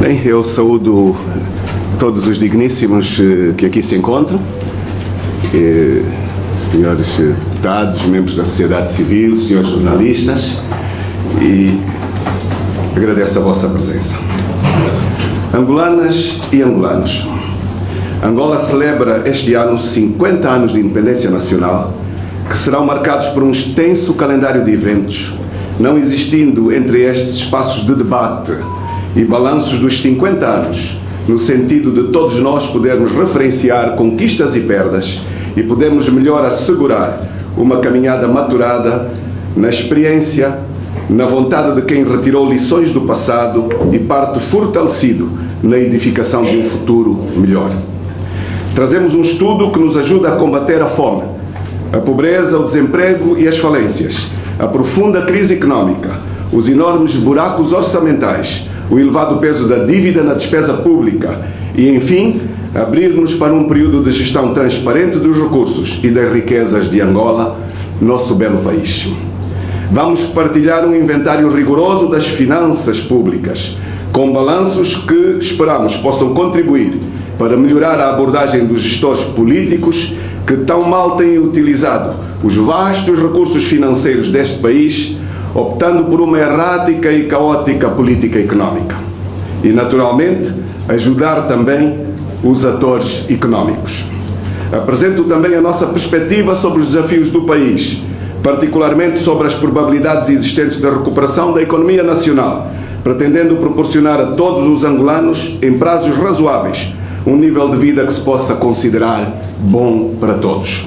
Bem, eu saúdo todos os digníssimos que aqui se encontram, senhores deputados, membros da sociedade civil, senhores jornalistas, e agradeço a vossa presença. Angolanas e angolanos, Angola celebra este ano 50 anos de independência nacional, que serão marcados por um extenso calendário de eventos, não existindo entre estes espaços de debate e balanços dos 50 anos, no sentido de todos nós podermos referenciar conquistas e perdas e podermos melhor assegurar uma caminhada maturada na experiência, na vontade de quem retirou lições do passado e parte fortalecido na edificação de um futuro melhor. Trazemos um estudo que nos ajuda a combater a fome, a pobreza, o desemprego e as falências, a profunda crise económica, os enormes buracos orçamentais, o elevado peso da dívida na despesa pública e, enfim, abrir-nos para um período de gestão transparente dos recursos e das riquezas de Angola, nosso belo país. Vamos partilhar um inventário rigoroso das finanças públicas, com balanços que esperamos possam contribuir para melhorar a abordagem dos gestores políticos que tão mal têm utilizado os vastos recursos financeiros deste país, optando por uma errática e caótica política económica. E, naturalmente, ajudar também os atores económicos. Apresento também a nossa perspectiva sobre os desafios do país, particularmente sobre as probabilidades existentes da recuperação da economia nacional, pretendendo proporcionar a todos os angolanos, em prazos razoáveis, um nível de vida que se possa considerar bom para todos.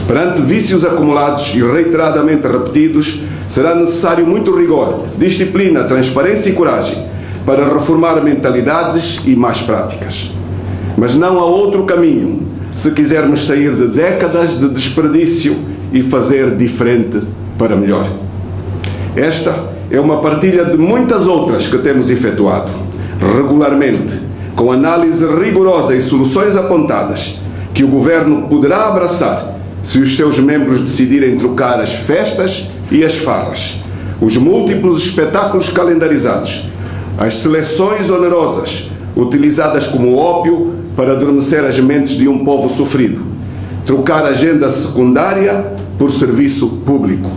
Perante vícios acumulados e reiteradamente repetidos, será necessário muito rigor, disciplina, transparência e coragem para reformar mentalidades e más práticas. Mas não há outro caminho se quisermos sair de décadas de desperdício e fazer diferente para melhor. Esta é uma partilha de muitas outras que temos efetuado, regularmente, com análise rigorosa e soluções apontadas, que o Governo poderá abraçar se os seus membros decidirem trocar as festas e as farras, os múltiplos espetáculos calendarizados, as seleções onerosas utilizadas como ópio para adormecer as mentes de um povo sofrido, trocar a agenda secundária por serviço público.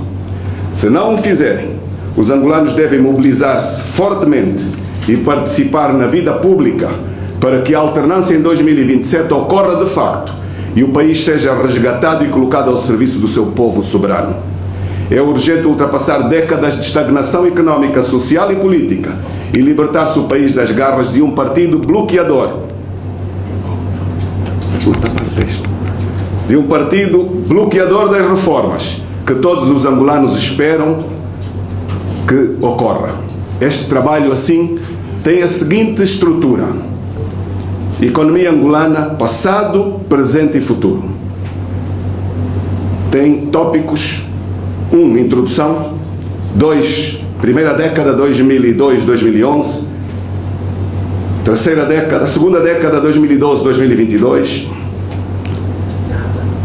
Se não o fizerem, os angolanos devem mobilizar-se fortemente e participar na vida pública para que a alternância em 2027 ocorra de facto e o país seja resgatado e colocado ao serviço do seu povo soberano. É urgente ultrapassar décadas de estagnação económica, social e política e libertar-se o país das garras de um partido bloqueador. De um partido bloqueador das reformas que todos os angolanos esperam que ocorra. Este trabalho, assim, tem a seguinte estrutura: economia angolana, passado, presente e futuro. Tem tópicos: 1. Introdução. 2. Primeira década, 2002-2011. Segunda década, 2012-2022.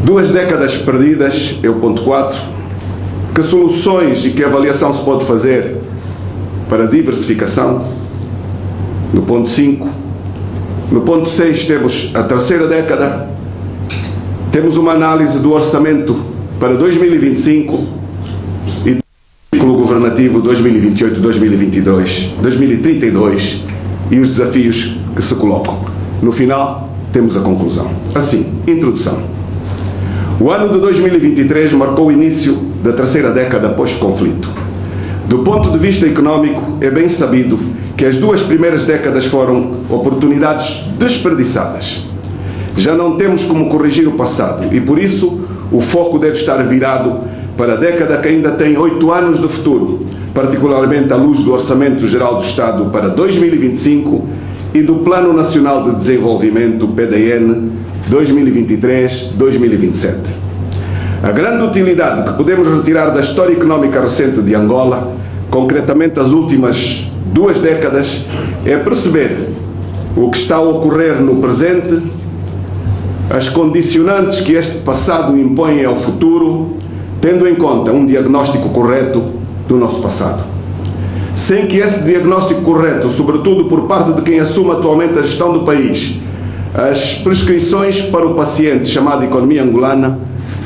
2 décadas perdidas, é o ponto 4. Que soluções e que avaliação se pode fazer para diversificação? No ponto 5. No ponto 6 temos a terceira década, temos uma análise do orçamento para 2025 e do ciclo governativo 2028-2022, 2032 e os desafios que se colocam. No final, temos a conclusão. Assim, introdução. O ano de 2023 marcou o início da terceira década pós-conflito. Do ponto de vista económico, é bem sabido que as 2 primeiras décadas foram oportunidades desperdiçadas. Já não temos como corrigir o passado e, por isso, o foco deve estar virado para a década que ainda tem 8 anos de futuro, particularmente à luz do Orçamento Geral do Estado para 2025 e do Plano Nacional de Desenvolvimento, PDN, 2023-2027. A grande utilidade que podemos retirar da história económica recente de Angola, concretamente as últimas 2 décadas, é perceber o que está a ocorrer no presente, as condicionantes que este passado impõe ao futuro, tendo em conta um diagnóstico correto do nosso passado. sem que esse diagnóstico correto, sobretudo por parte de quem assume atualmente a gestão do país, as prescrições para o paciente chamado economia angolana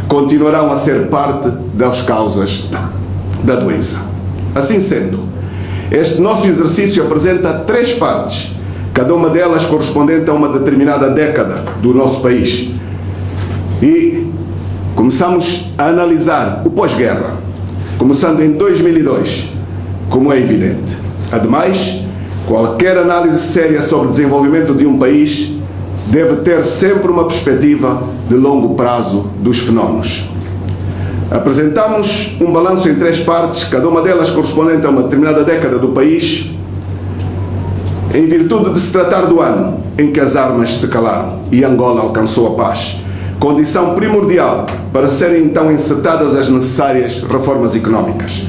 continuarão a ser parte das causas da doença. Assim sendo, este nosso exercício apresenta 3 partes, cada uma delas correspondente a uma determinada década do nosso país. E começamos a analisar o pós-guerra, começando em 2002, como é evidente. Ademais, qualquer análise séria sobre o desenvolvimento de um país deve ter sempre uma perspectiva de longo prazo dos fenómenos. Apresentamos um balanço em 3 partes, cada uma delas correspondente a uma determinada década do país, em virtude de se tratar do ano em que as armas se calaram e Angola alcançou a paz, condição primordial para serem então encetadas as necessárias reformas económicas.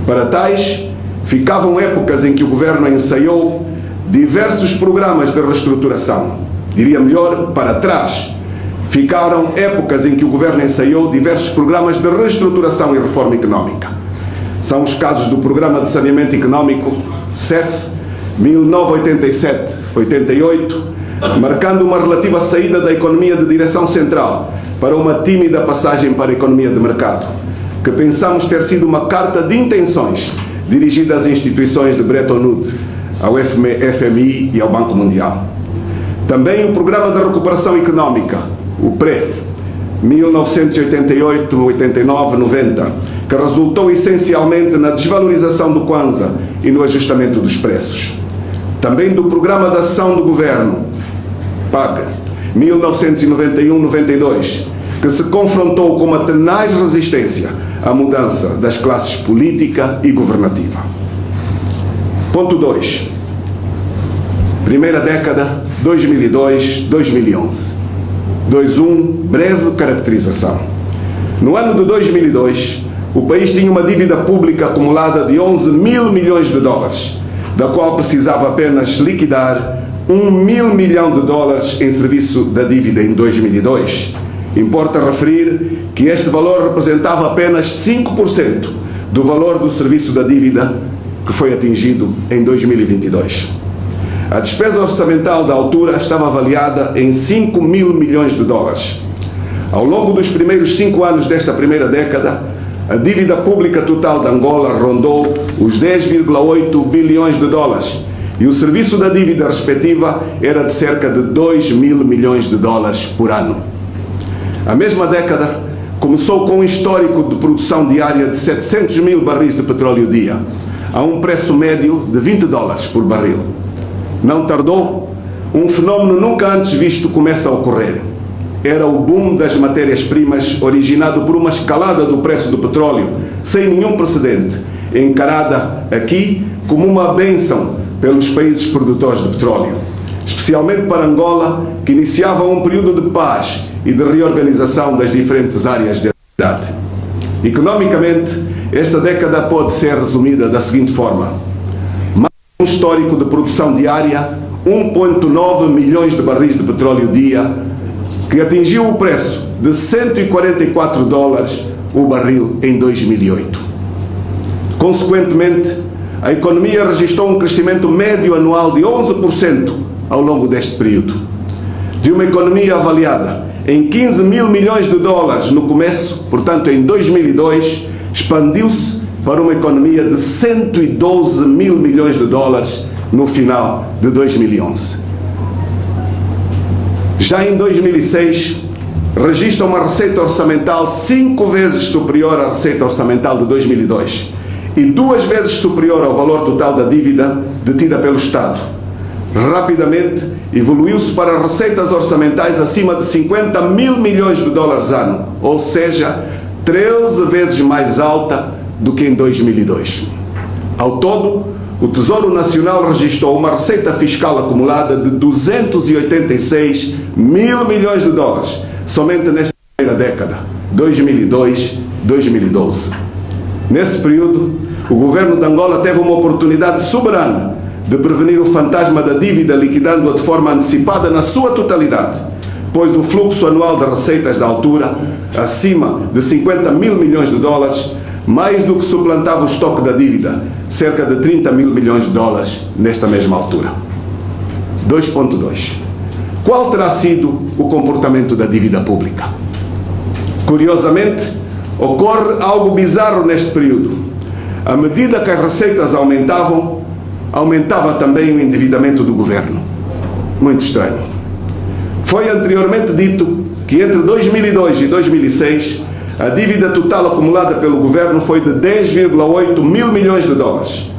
Para tais, ficavam épocas em que o governo ensaiou diversos programas de reestruturação. Diria melhor, para trás, ficaram épocas em que o governo ensaiou diversos programas de reestruturação e reforma económica. São os casos do Programa de Saneamento Económico, CEF, 1987-88, marcando uma relativa saída da economia de direção central para uma tímida passagem para a economia de mercado, que pensamos ter sido uma carta de intenções dirigida às instituições de Bretton Woods, ao FMI e ao Banco Mundial. Também o Programa de Recuperação Económica, o PRE, 1988, 89, 90, que resultou essencialmente na desvalorização do Kwanza e no ajustamento dos preços. Também do Programa de Ação do Governo, PAG, 1991-92, que se confrontou com uma tenaz resistência à mudança das classes política e governativa. Ponto 2. Primeira década, 2002-2011. 2.1. Breve caracterização. No ano de 2002, o país tinha uma dívida pública acumulada de 11 mil milhões de dólares, da qual precisava apenas liquidar 1.000 milhões de dólares em serviço da dívida em 2002. Importa referir que este valor representava apenas 5% do valor do serviço da dívida que foi atingido em 2022. A despesa orçamental da altura estava avaliada em 5 mil milhões de dólares. Ao longo dos primeiros 5 anos desta primeira década, a dívida pública total de Angola rondou os 10,8 bilhões de dólares e o serviço da dívida respectiva era de cerca de 2 mil milhões de dólares por ano. A mesma década começou com um histórico de produção diária de 700 mil barris de petróleo dia, a um preço médio de 20 dólares por barril. Não tardou, um fenómeno nunca antes visto começa a ocorrer. Era o boom das matérias-primas originado por uma escalada do preço do petróleo sem nenhum precedente, encarada aqui como uma bênção pelos países produtores de petróleo, especialmente para Angola, que iniciava um período de paz e de reorganização das diferentes áreas da cidade. Economicamente, esta década pode ser resumida da seguinte forma: mais um histórico de produção diária, 1,9 milhões de barris de petróleo dia, que atingiu o preço de 144 dólares o barril em 2008. Consequentemente, a economia registrou um crescimento médio anual de 11% ao longo deste período. De uma economia avaliada em 15 mil milhões de dólares no começo, portanto em 2002, expandiu-se para uma economia de 112 mil milhões de dólares no final de 2011. Já em 2006, registra uma receita orçamental 5 vezes superior à receita orçamental de 2002 e 2 vezes superior ao valor total da dívida detida pelo Estado. Rapidamente, evoluiu-se para receitas orçamentais acima de 50 mil milhões de dólares ano, ou seja, 13 vezes mais alta do que em 2002. Ao todo, o Tesouro Nacional registrou uma receita fiscal acumulada de 286 mil milhões de dólares, somente nesta primeira década, 2002-2012. Nesse período, o governo de Angola teve uma oportunidade soberana de prevenir o fantasma da dívida, liquidando-a de forma antecipada na sua totalidade, pois o fluxo anual de receitas da altura, acima de 50 mil milhões de dólares, mais do que suplantava o estoque da dívida, cerca de 30 mil milhões de dólares nesta mesma altura. 2.2. Qual terá sido o comportamento da dívida pública? Curiosamente, ocorre algo bizarro neste período. À medida que as receitas aumentavam, aumentava também o endividamento do governo. Muito estranho. Foi anteriormente dito que entre 2002 e 2006, a dívida total acumulada pelo governo foi de 10,8 mil milhões de dólares.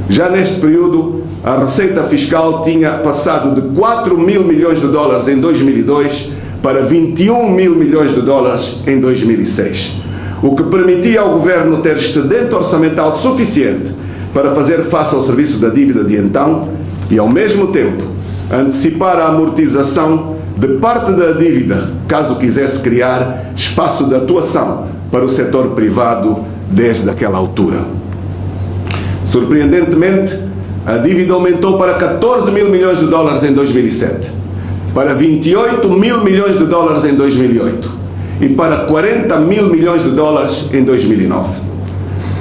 Já neste período, a receita fiscal tinha passado de 4 mil milhões de dólares em 2002 para 21 mil milhões de dólares em 2006, o que permitia ao governo ter excedente orçamental suficiente para fazer face ao serviço da dívida de então e, ao mesmo tempo, antecipar a amortização de parte da dívida, caso quisesse criar espaço de atuação para o setor privado desde aquela altura. Surpreendentemente, a dívida aumentou para 14 mil milhões de dólares em 2007, para 28 mil milhões de dólares em 2008 e para 40 mil milhões de dólares em 2009.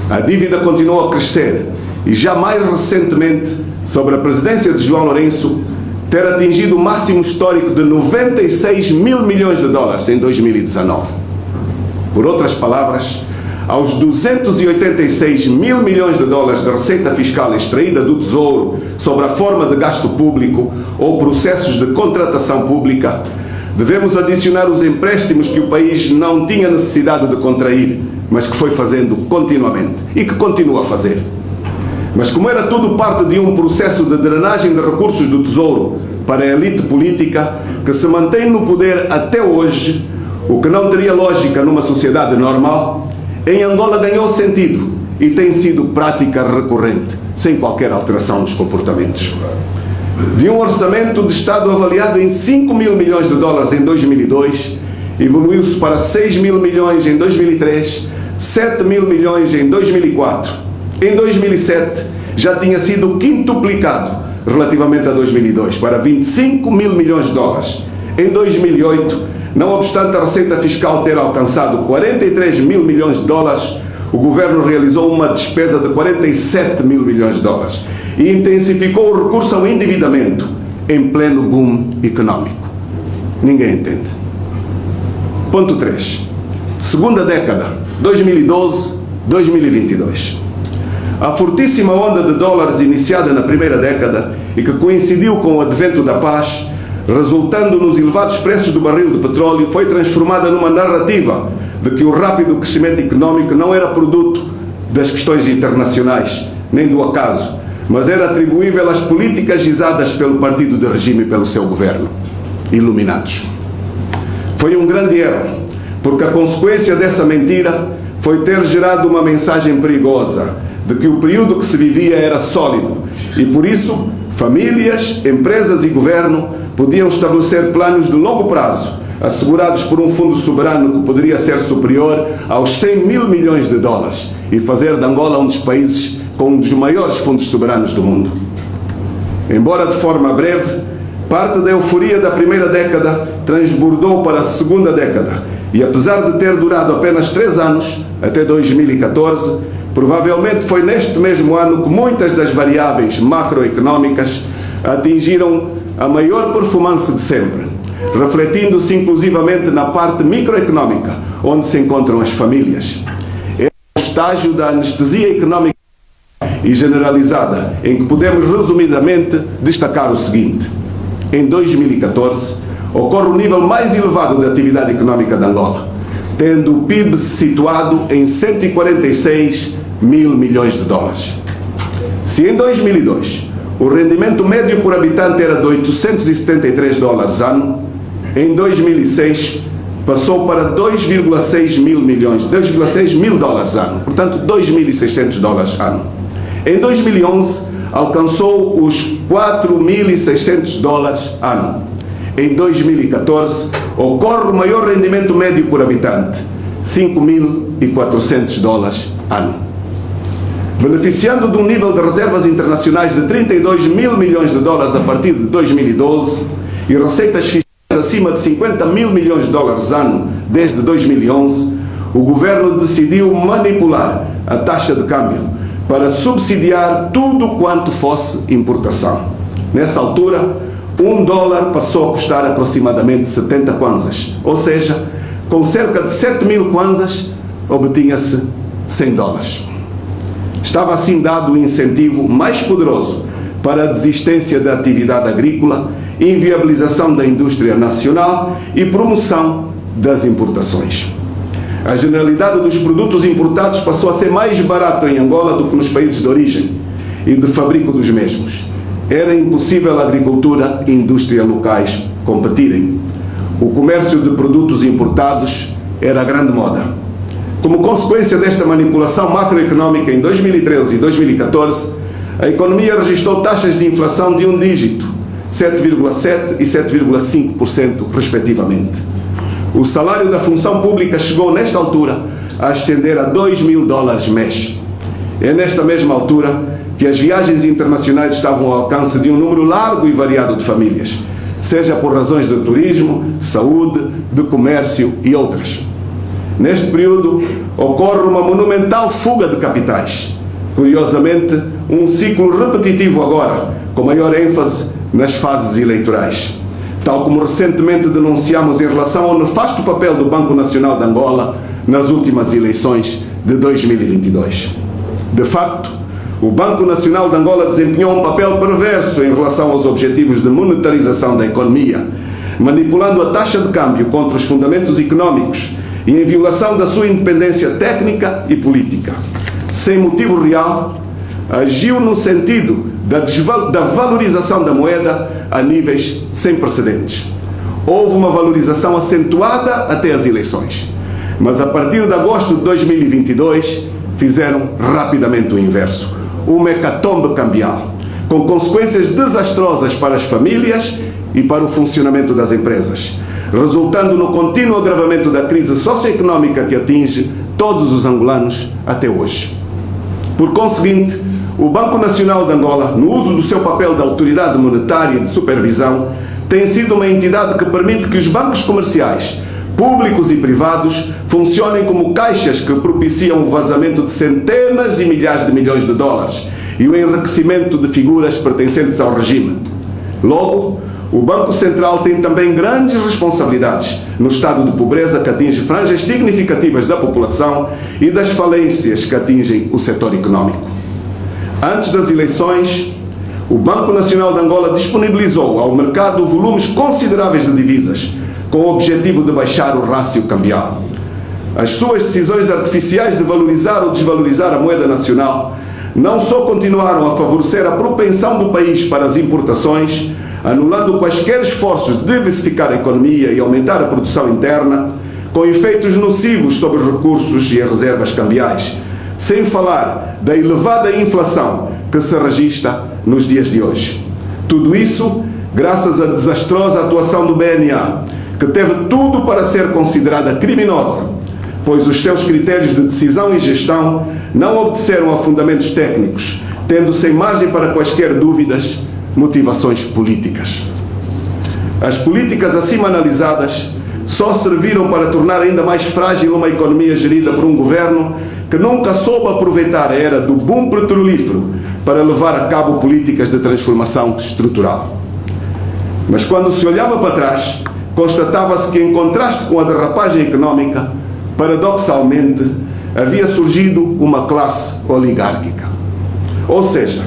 A dívida continuou a crescer e já mais recentemente, sob a presidência de João Lourenço, ter atingido o máximo histórico de 96 mil milhões de dólares em 2019. Por outras palavras, aos 286 mil milhões de dólares de receita fiscal extraída do Tesouro sob a forma de gasto público ou processos de contratação pública, devemos adicionar os empréstimos que o país não tinha necessidade de contrair, mas que foi fazendo continuamente e que continua a fazer. Mas como era tudo parte de um processo de drenagem de recursos do Tesouro para a elite política que se mantém no poder até hoje, o que não teria lógica numa sociedade normal, em Angola ganhou sentido e tem sido prática recorrente, sem qualquer alteração nos comportamentos. De um orçamento de Estado avaliado em 5 mil milhões de dólares em 2002, evoluiu-se para 6 mil milhões em 2003, 7 mil milhões em 2004. Em 2007, já tinha sido quintuplicado relativamente a 2002, para 25 mil milhões de dólares. Em 2008, não obstante a receita fiscal ter alcançado 43 mil milhões de dólares, o governo realizou uma despesa de 47 mil milhões de dólares e intensificou o recurso ao endividamento em pleno boom económico. Ninguém entende. Ponto 3. Segunda década, 2012-2022. A fortíssima onda de dólares iniciada na primeira década e que coincidiu com o advento da paz, resultando nos elevados preços do barril de petróleo, foi transformada numa narrativa de que o rápido crescimento económico não era produto das questões internacionais, nem do acaso, mas era atribuível às políticas gizadas pelo partido de regime e pelo seu governo. Iluminados. Foi um grande erro, porque a consequência dessa mentira foi ter gerado uma mensagem perigosa de que o período que se vivia era sólido e, por isso, famílias, empresas e governo podiam estabelecer planos de longo prazo, assegurados por um fundo soberano que poderia ser superior aos 100 mil milhões de dólares e fazer de Angola um dos países com um dos maiores fundos soberanos do mundo. Embora de forma breve, parte da euforia da primeira década transbordou para a segunda década e, apesar de ter durado apenas 3 anos, até 2014, provavelmente foi neste mesmo ano que muitas das variáveis macroeconómicas atingiram a maior performance de sempre, refletindo-se inclusivamente na parte microeconómica, onde se encontram as famílias. É o estágio da anestesia económica e generalizada, em que podemos resumidamente destacar o seguinte: em 2014, ocorre o nível mais elevado de atividade económica de Angola, tendo o PIB situado em 146 mil milhões de dólares. Se em 2002 o rendimento médio por habitante era de 873 dólares ano, em 2006 passou para 2,6 mil dólares ano, portanto 2.600 dólares ano. Em 2011 alcançou os 4.600 dólares ano. Em 2014 ocorre o maior rendimento médio por habitante, 5.400 dólares ano. Beneficiando de um nível de reservas internacionais de 32 mil milhões de dólares a partir de 2012 e receitas fiscais acima de 50 mil milhões de dólares ano desde 2011, o governo decidiu manipular a taxa de câmbio para subsidiar tudo quanto fosse importação. Nessa altura, $1 passou a custar aproximadamente 70 kwanzas, ou seja, com cerca de 7.000 kwanzas, obtinha-se $100. Estava assim dado o incentivo mais poderoso para a desistência da atividade agrícola, inviabilização da indústria nacional e promoção das importações. A generalidade dos produtos importados passou a ser mais barato em Angola do que nos países de origem e de fabrico dos mesmos. Era impossível a agricultura e a indústria locais competirem. O comércio de produtos importados era a grande moda. Como consequência desta manipulação macroeconómica em 2013 e 2014, a economia registrou taxas de inflação de um dígito, 7,7% e 7,5% respectivamente. O salário da função pública chegou nesta altura a ascender a $2.000 mês. É nesta mesma altura que as viagens internacionais estavam ao alcance de um número largo e variado de famílias, seja por razões de turismo, de saúde, de comércio e outras. Neste período, ocorre uma monumental fuga de capitais. Curiosamente, um ciclo repetitivo agora, com maior ênfase nas fases eleitorais. Tal como recentemente denunciamos em relação ao nefasto papel do Banco Nacional de Angola nas últimas eleições de 2022. De facto, o Banco Nacional de Angola desempenhou um papel perverso em relação aos objetivos de monetarização da economia, manipulando a taxa de câmbio contra os fundamentos económicos e em violação da sua independência técnica e política. Sem motivo real, agiu no sentido da valorização da moeda a níveis sem precedentes. Houve uma valorização acentuada até as eleições, mas a partir de agosto de 2022 fizeram rapidamente o inverso, uma hecatombe cambial, com consequências desastrosas para as famílias e para o funcionamento das empresas, resultando no contínuo agravamento da crise socioeconómica que atinge todos os angolanos até hoje. Por conseguinte, o Banco Nacional de Angola, no uso do seu papel de autoridade monetária e de supervisão, tem sido uma entidade que permite que os bancos comerciais, públicos e privados, funcionem como caixas que propiciam o vazamento de centenas e milhares de milhões de dólares e o enriquecimento de figuras pertencentes ao regime. Logo, o Banco Central tem também grandes responsabilidades no estado de pobreza que atinge franjas significativas da população e das falências que atingem o setor económico. Antes das eleições, o Banco Nacional de Angola disponibilizou ao mercado volumes consideráveis de divisas, com o objetivo de baixar o rácio cambial. As suas decisões artificiais de valorizar ou desvalorizar a moeda nacional não só continuaram a favorecer a propensão do país para as importações, anulando quaisquer esforços de diversificar a economia e aumentar a produção interna, com efeitos nocivos sobre os recursos e as reservas cambiais, sem falar da elevada inflação que se registra nos dias de hoje. Tudo isso graças à desastrosa atuação do BNA, que teve tudo para ser considerada criminosa, pois os seus critérios de decisão e gestão não obedeceram a fundamentos técnicos, tendo sem margem para quaisquer dúvidas motivações políticas. As políticas acima analisadas só serviram para tornar ainda mais frágil uma economia gerida por um governo que nunca soube aproveitar a era do boom petrolífero para levar a cabo políticas de transformação estrutural. Mas quando se olhava para trás, constatava-se que, em contraste com a derrapagem económica, paradoxalmente, havia surgido uma classe oligárquica. Ou seja,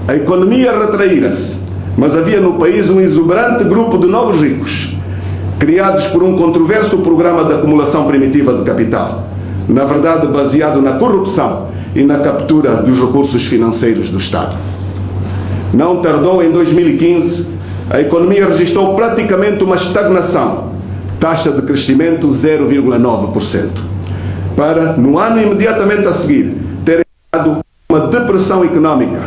a economia retraíra-se, mas havia no país um exuberante grupo de novos ricos, criados por um controverso programa de acumulação primitiva de capital, na verdade baseado na corrupção e na captura dos recursos financeiros do Estado. Não tardou em 2015, a economia registrou praticamente uma estagnação, taxa de crescimento 0,9%, para, no ano imediatamente a seguir, ter entrado uma depressão económica,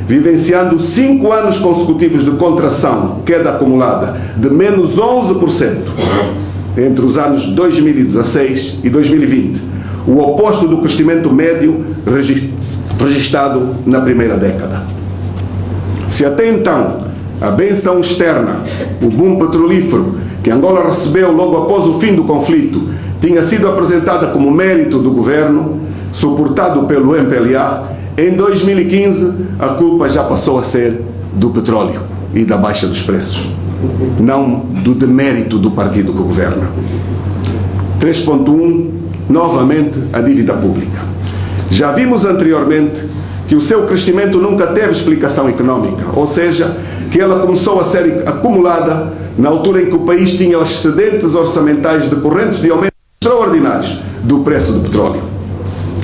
vivenciando 5 anos consecutivos de contração, queda acumulada de menos 11%, entre os anos 2016 e 2020, o oposto do crescimento médio registrado na primeira década. Se até então a benção externa, o boom petrolífero que Angola recebeu logo após o fim do conflito, tinha sido apresentada como mérito do governo, suportado pelo MPLA, em 2015 a culpa já passou a ser do petróleo e da baixa dos preços, não do demérito do partido que governa. 3.1. Novamente, a dívida pública. Já vimos anteriormente que o seu crescimento nunca teve explicação económica, ou seja, que ela começou a ser acumulada na altura em que o país tinha excedentes orçamentais decorrentes de aumentos extraordinários do preço do petróleo.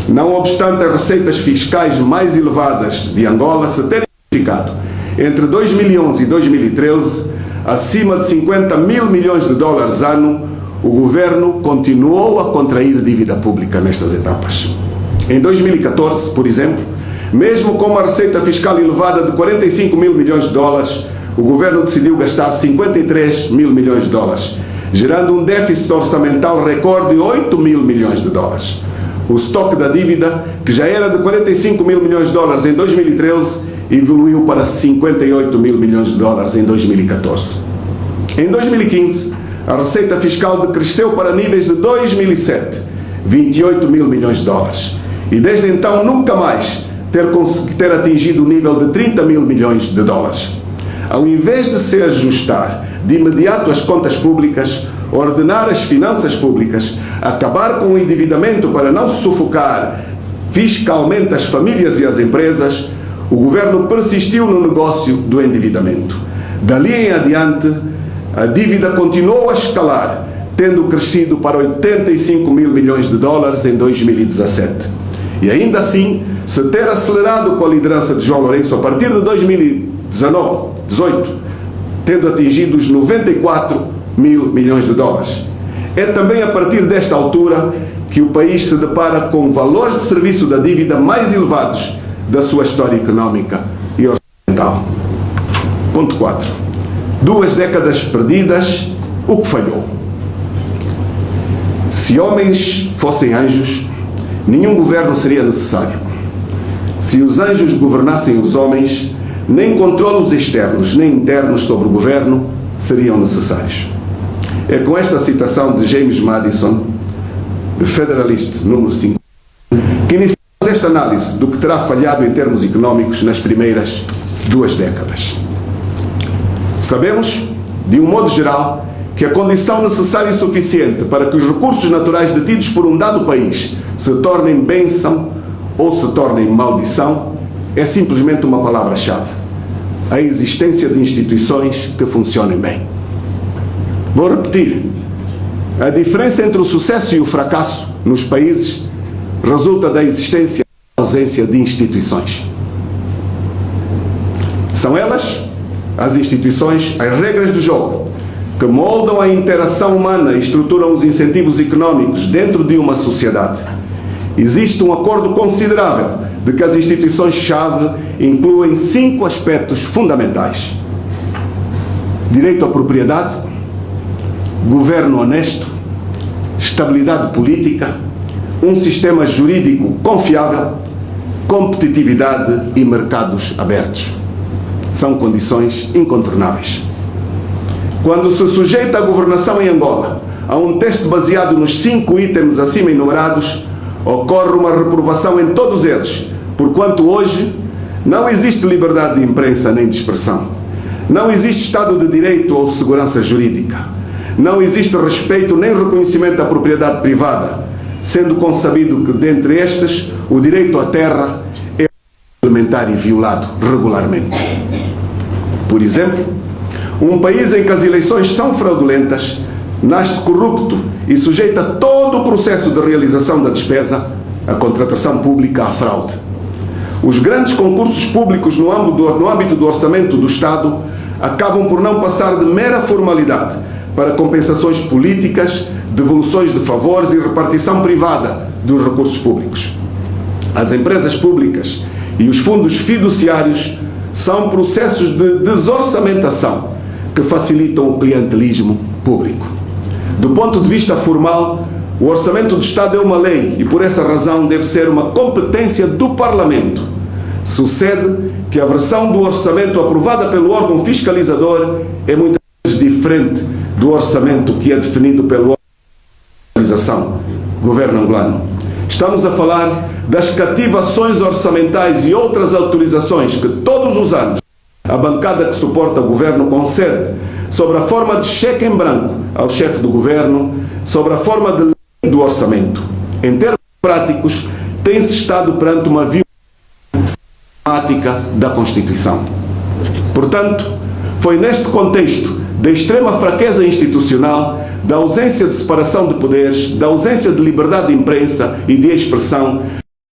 Não obstante as receitas fiscais mais elevadas de Angola se terem verificado entre 2011 e 2013, acima de 50 mil milhões de dólares ano, o governo continuou a contrair dívida pública nestas etapas. Em 2014, por exemplo, mesmo com uma receita fiscal elevada de 45 mil milhões de dólares, o governo decidiu gastar 53 mil milhões de dólares, gerando um déficit orçamental recorde de 8 mil milhões de dólares. O estoque da dívida, que já era de 45 mil milhões de dólares em 2013, evoluiu para 58 mil milhões de dólares em 2014. Em 2015, a receita fiscal decresceu para níveis de 2007, 28 mil milhões de dólares. E desde então nunca mais ter atingido o nível de 30 mil milhões de dólares. Ao invés de se ajustar de imediato as contas públicas, ordenar as finanças públicas, acabar com o endividamento para não sufocar fiscalmente as famílias e as empresas, o governo persistiu no negócio do endividamento. Dali em adiante, a dívida continuou a escalar, tendo crescido para 85 mil milhões de dólares em 2017. E ainda assim, se ter acelerado com a liderança de João Lourenço a partir de 2018, tendo atingido os 94 mil milhões de dólares. É também a partir desta altura que o país se depara com valores de serviço da dívida mais elevados da sua história económica e orçamental. Ponto 4. 2 décadas perdidas, o que falhou? Se homens fossem anjos, nenhum governo seria necessário. Se os anjos governassem os homens, nem controlos externos nem internos sobre o governo seriam necessários. É com esta citação de James Madison, de Federalist número 5, que iniciamos esta análise do que terá falhado em termos económicos nas primeiras 2 décadas. Sabemos, de um modo geral, que a condição necessária e suficiente para que os recursos naturais detidos por um dado país se tornem bênção ou se tornem maldição é simplesmente uma palavra-chave: a existência de instituições que funcionem bem. Vou repetir: a diferença entre o sucesso e o fracasso nos países resulta da existência ou ausência de instituições. São elas, as instituições, as regras do jogo, que moldam a interação humana e estruturam os incentivos económicos dentro de uma sociedade. Existe um acordo considerável de que as instituições-chave incluem 5 aspectos fundamentais: direito à propriedade, governo honesto, estabilidade política, um sistema jurídico confiável, competitividade e mercados abertos. São condições incontornáveis. Quando se sujeita a governação em Angola a um teste baseado nos 5 itens acima enumerados, ocorre uma reprovação em todos eles, porquanto hoje não existe liberdade de imprensa nem de expressão, não existe Estado de Direito ou segurança jurídica, não existe respeito nem reconhecimento à propriedade privada, sendo consabido que, dentre estes, o direito à terra é elementar e violado regularmente. Por exemplo, um país em que as eleições são fraudulentas nasce corrupto e sujeita todo o processo de realização da despesa, a contratação pública, à fraude. Os grandes concursos públicos no âmbito do orçamento do Estado acabam por não passar de mera formalidade para compensações políticas, devoluções de favores e repartição privada dos recursos públicos. As empresas públicas e os fundos fiduciários são processos de desorçamentação que facilitam o clientelismo público. Do ponto de vista formal, o Orçamento do Estado é uma lei e, por essa razão, deve ser uma competência do Parlamento. Sucede que a versão do orçamento aprovada pelo órgão fiscalizador é muitas vezes diferente do orçamento que é definido pelo órgão de administração, governo angolano. Estamos a falar das cativações orçamentais e outras autorizações que todos os anos a bancada que suporta o governo concede sobre a forma de cheque em branco ao chefe do governo, sobre a forma de lei do orçamento. Em termos práticos, tem-se estado perante uma violação sistemática da Constituição. Portanto, foi neste contexto da extrema fraqueza institucional, da ausência de separação de poderes, da ausência de liberdade de imprensa e de expressão,